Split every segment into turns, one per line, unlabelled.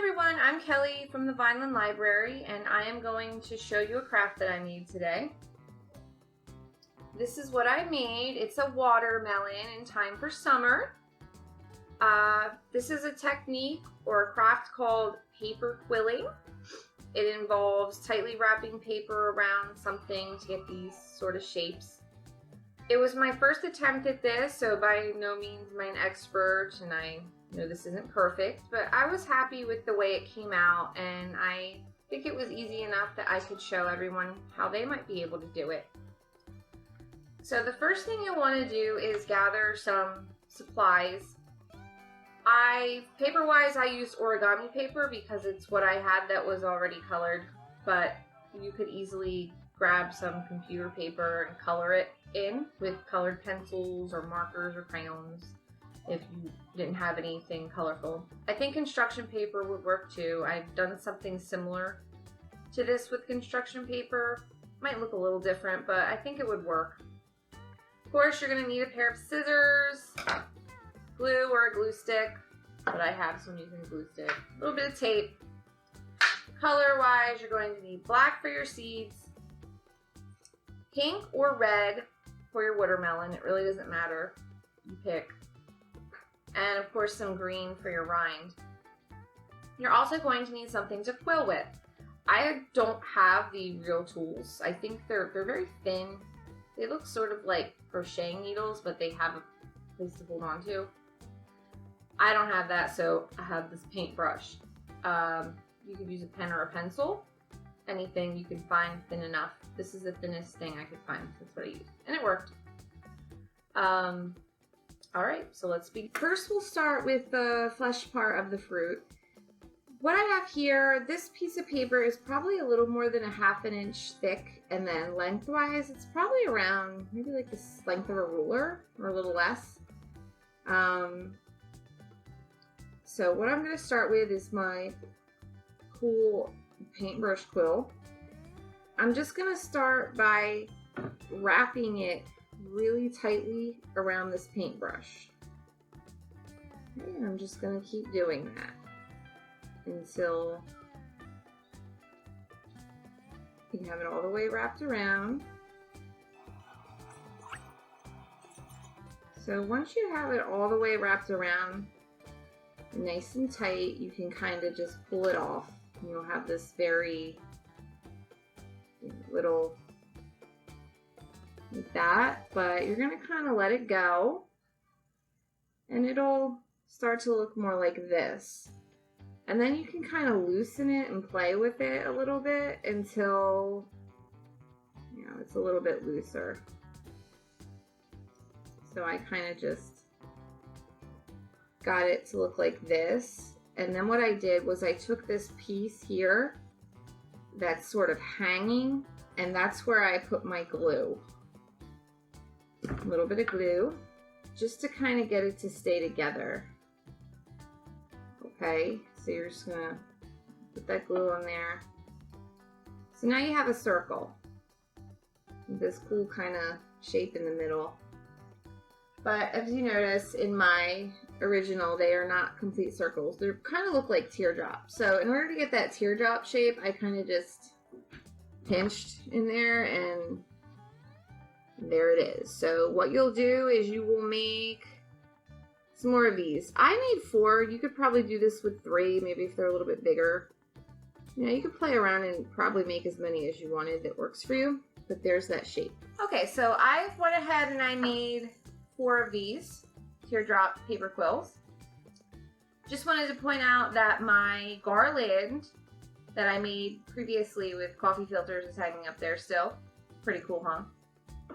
everyone, I'm Kelly from the Vineland Library, and I am going to show you a craft that I made today. This is what I made. It's a watermelon in time for summer. This is a technique or a craft called paper quilling. It involves tightly wrapping paper around something to get these sort of shapes. It was my first attempt at this, so by no means am I an expert, and I know this isn't perfect, but I was happy with the way it came out, and I think it was easy enough that I could show everyone how they might be able to do it. So the first thing you want to do is gather some supplies. Paper-wise, I used origami paper because it's what I had that was already colored, but you could easily grab some computer paper and color it in with colored pencils or markers or crayons if you didn't have anything colorful. I think construction paper would work too. I've done something similar to this with construction paper. Might look a little different, but I think it would work. Of course, you're going to need a pair of scissors, glue or a glue stick, but I have some using a glue stick, a little bit of tape. Color-wise, you're going to need black for your seeds, pink or red for your watermelon. It really doesn't matter. You pick. And of course some green for your rind. You're also going to need something to quill with. I don't have the real tools. I think they're very thin. They look sort of like crocheting needles, but they have a place to hold on to. I don't have that, so I have this paintbrush. You could use a pen or a pencil. Anything you can find thin enough. This is the thinnest thing I could find. That's what I used, and it worked. All right, so let's begin. First, we'll start with the flesh part of the fruit. What I have here, this piece of paper is probably a little more than a ½ inch thick, and then lengthwise, it's probably around maybe like the length of a ruler or a little less. So what I'm going to start with is my cool paintbrush quill. I'm just going to start by wrapping it really tightly around this paintbrush. And I'm just going to keep doing that until you have it all the way wrapped around. So once you have it all the way wrapped around, nice and tight, you can kind of just pull it off. You'll have this very little like that, but you're going to kind of let it go and it'll start to look more like this. And then you can kind of loosen it and play with it a little bit until it's a little bit looser. So I kind of just got it to look like this. And then what I did was I took this piece here that's sort of hanging, and that's where I put my glue. A little bit of glue, just to kind of get it to stay together. Okay, so you're just gonna put that glue on there. So now you have a circle with this cool kind of shape in the middle. But as you notice in my original, they are not complete circles. They kind of look like teardrops. So in order to get that teardrop shape, I kind of just pinched in there and there it is. So what you'll do is you will make some more of these. I made 4. You could probably do this with 3, maybe if they're a little bit bigger. You could play around and probably make as many as you wanted that works for you. But there's that shape. Okay, so I went ahead and I made 4 of these teardrop paper quills. Just wanted to point out that my garland that I made previously with coffee filters is hanging up there still. Pretty cool, huh?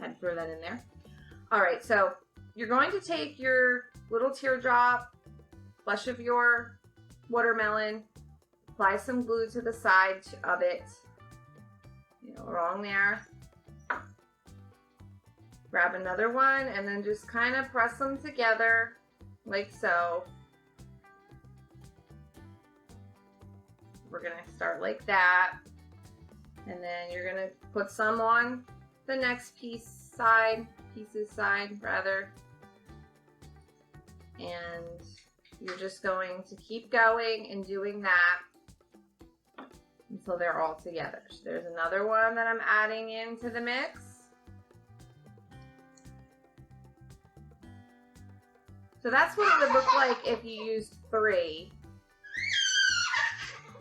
Had to throw that in there. All right, so you're going to take your little teardrop flesh of your watermelon, apply some glue to the side of it, along there. Grab another one and then just kind of press them together like so. We're going to start like that. And then you're going to put some on the next pieces side rather. And you're just going to keep going and doing that until they're all together. So there's another one that I'm adding into the mix. So that's what it would look like if you used 3.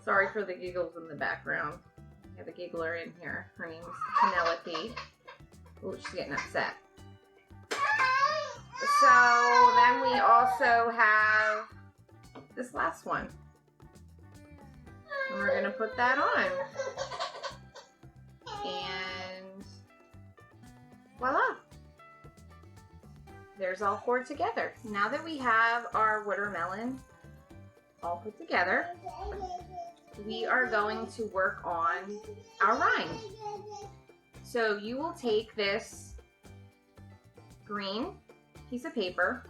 Sorry for the giggles in the background. I have a giggler in here. Her name's Penelope. Oh, she's getting upset. So then we also have this last one. And we're gonna put that on. And voila. There's all 4 together. Now that we have our watermelon all put together, we are going to work on our rind. So you will take this green piece of paper,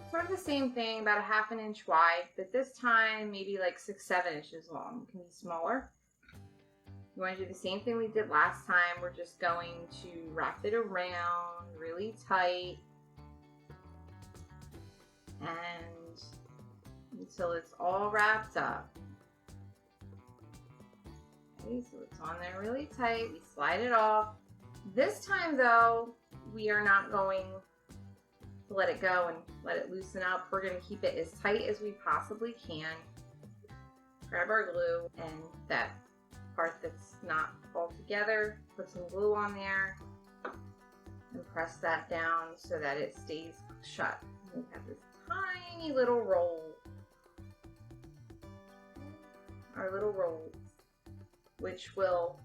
sort of the same thing, about a ½ inch wide, but this time maybe like 6-7 inches long. It can be smaller. You want to do the same thing we did last time. We're just going to wrap it around really tight and until it's all wrapped up. Okay, so it's on there really tight. We slide it off. This time though, we are not going to let it go and let it loosen up. We're going to keep it as tight as we possibly can. Grab our glue and that part that's not all together, put some glue on there and press that down so that it stays shut. We have this tiny little roll. Our little rolls, which will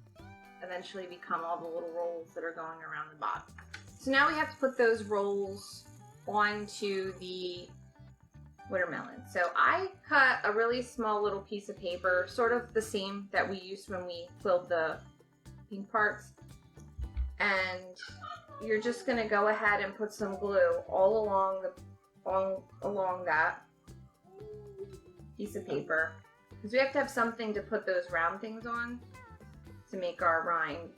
eventually become all the little rolls that are going around the bottom. So now we have to put those rolls onto the watermelon. So I cut a really small little piece of paper, sort of the same that we used when we quilled the pink parts. And you're just gonna go ahead and put some glue all along that piece of paper. Because we have to have something to put those round things on to make our rind.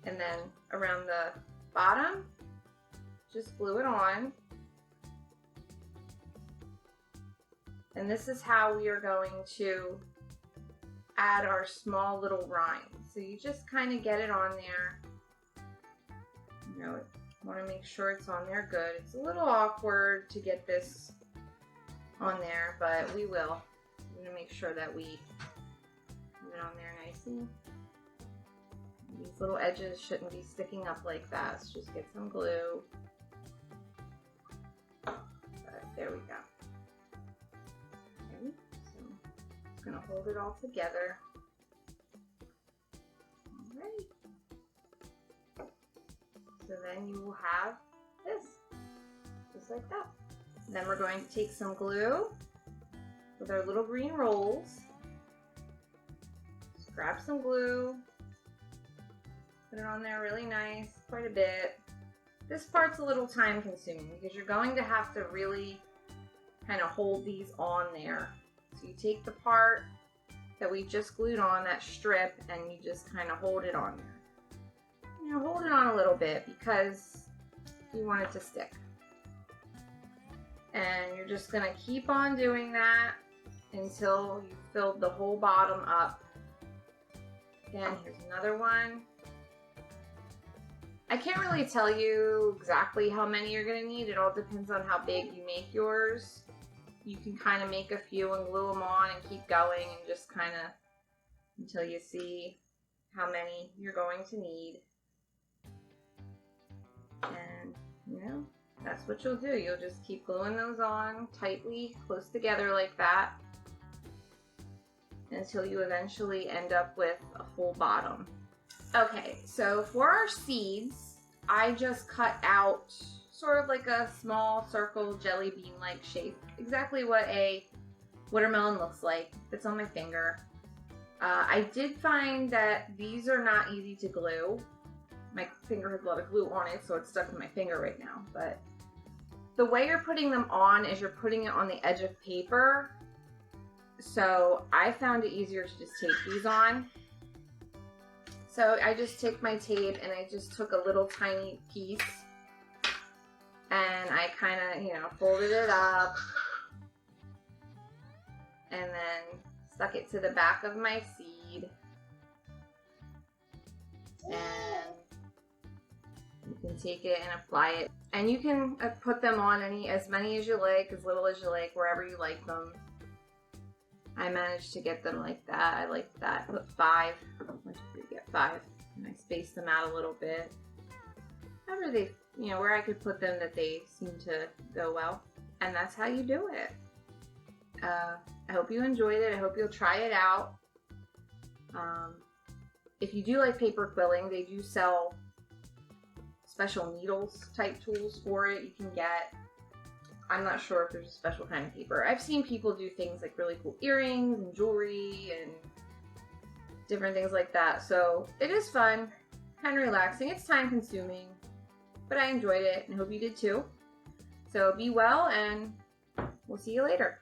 And then around the bottom, just glue it on. And this is how we are going to add our small little rind. So you just kind of get it on there. You know, want to make sure it's on there good. It's a little awkward to get this on there, but we will. I'm going to make sure that we have it on there nicely. These little edges shouldn't be sticking up like that, so just get some glue. But there we go. Okay, so I'm just going to hold it all together. Alright. So then you will have this, just like that. And then we're going to take some glue with our little green rolls. Just grab some glue, put it on there really nice, quite a bit. This part's a little time consuming because you're going to have to really kind of hold these on there. So you take the part that we just glued on, that strip, and you just kind of hold it on there. You know, hold it on a little bit because you want it to stick. And you're just gonna keep on doing that until you filled the whole bottom up. Again, here's another one. I can't really tell you exactly how many you're gonna need. It all depends on how big you make yours. You can kind of make a few and glue them on and keep going and just kind of until you see how many you're going to need. And, you know, that's what you'll do. You'll just keep gluing those on tightly, close together like that, until you eventually end up with a full bottom. Okay, so for our seeds, I just cut out sort of like a small circle jelly bean-like shape. Exactly what a watermelon looks like. It's on my finger. I did find that these are not easy to glue. My finger has a lot of glue on it, so it's stuck in my finger right now. But the way you're putting them on is you're putting it on the edge of paper. So I found it easier to just tape these on. So I just took my tape and I just took a little tiny piece and I kind of, you know, folded it up and then stuck it to the back of my seed. And you can take it and apply it. And you can put them on as many as you like, as little as you like, wherever you like them. I managed to get them like that. I like that. Put 5. What did you get? 5. And I spaced them out a little bit. However they, where I could put them that they seem to go well. And that's how you do it. I hope you enjoyed it. I hope you'll try it out. If you do like paper quilling, they do sell special needles type tools for it. You can get, I'm not sure if there's a special kind of paper. I've seen people do things like really cool earrings and jewelry and different things like that. So it is fun, kind of relaxing. It's time consuming, but I enjoyed it and I hope you did too. So be well and we'll see you later.